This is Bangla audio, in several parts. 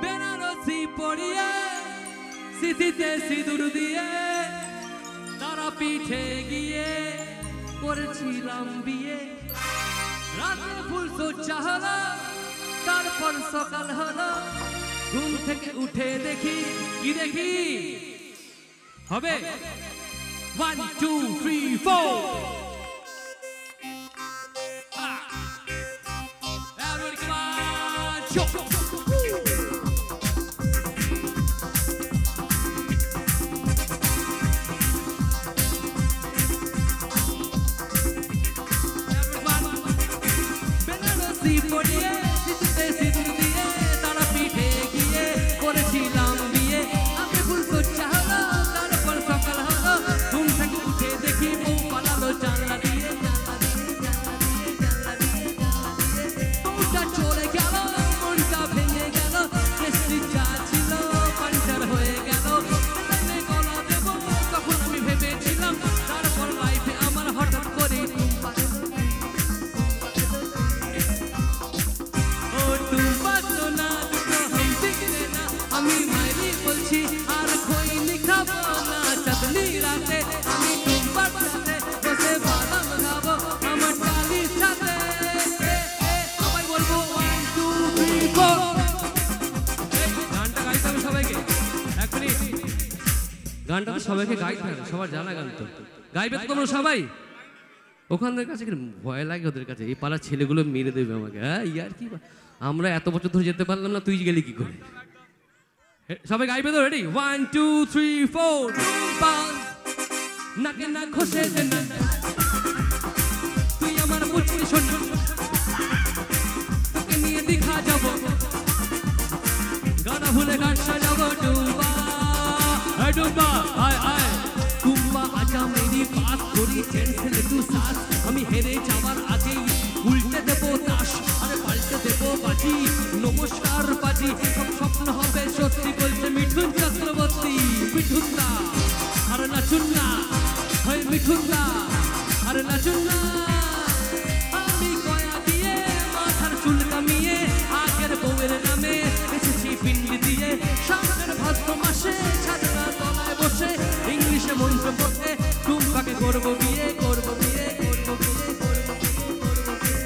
বেনারসি পরিয়ে সিথিতে সিঁদুর দিয়ে তারা পিঠে গিয়ে করেছিলাম বিয়ে। রাতে ফুল সজ্জা হলো, তারপর সকাল হলো, ঘুম থেকে উঠে দেখি কি দেখি হবে 1 2 3 4 Everybody come on, jump. গানটা তো সবাইকে গাইতে হবে, সবার জানা গান তো গাইবে তো তোমরা সবাই। ওখানদের কাছে ভয় লাগে, ওদের কাছে এই পাড়ার ছেলেগুলো মেরে দেবে আমাকে। হ্যাঁ ইয়ার কি, আমরা এত বছর ধরে যেতে পারলাম না, তুই গেলি কি করে? সবাই গাইবে তো? রেডি 1 2 3 4 নাকে না খসে দে না তুই আমার মুচকি শোন, তোকে নিয়ে দীঘা যাব, গানা ভুলে গান সাজাবো। ডুম্বা डूबा आए आए कुम्बा आजा मेरी बात थोड़ी टेंशन तू साथ আমি হেরে যাওয়ার আগেই উল্টে দেবো তাস, আরে পাল্টে দেবো বাজি। নমস্কার বাজি, সব স্বপ্ন হবে সত্যি বলছে মিঠুন চক্রবর্তী। মিঠুন দা আরে নাচুন না, হয় মিঠুন দা আরে নাচুন না। আমি গয়া দিয়ে মাথার চুল কামিয়ে আগের বউয়ের নামে এসেছি পিন্ডি দিয়ে। সামনের ভাদ্র মাসে ছাদনা তলায় বসে ইংলিশে মন্ত্র পড়তে টুম্পাকে করবো বিয়ে, করবো বিয়ে, করবো বিয়ে, করবো বিয়ে।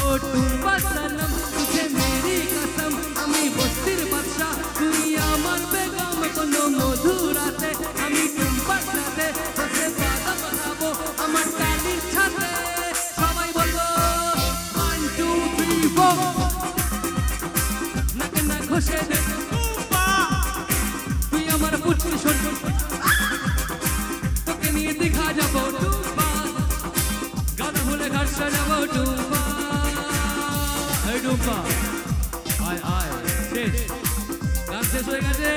ও টুম্পা সালাম তুঝে মেরি কসম, আমি বস্তির বাদশা তুই আমার বেগম। কোনো মধুরাতে আমি টুম্পার সাথে বসে বাদাম খাবো আমার টালির ছাদে। সবাই বলবো 1 2 3 4 নাকে না ঘষে দে তুই আমার পুচকি শোন, তোকে নিয়ে দীঘা যাবো। ডুম্বা গানা হলে ঘাট সাজাবো। ডুম্বা ডুম্বা আয় আয় শেষ, গান শেষ হয়ে গেছে।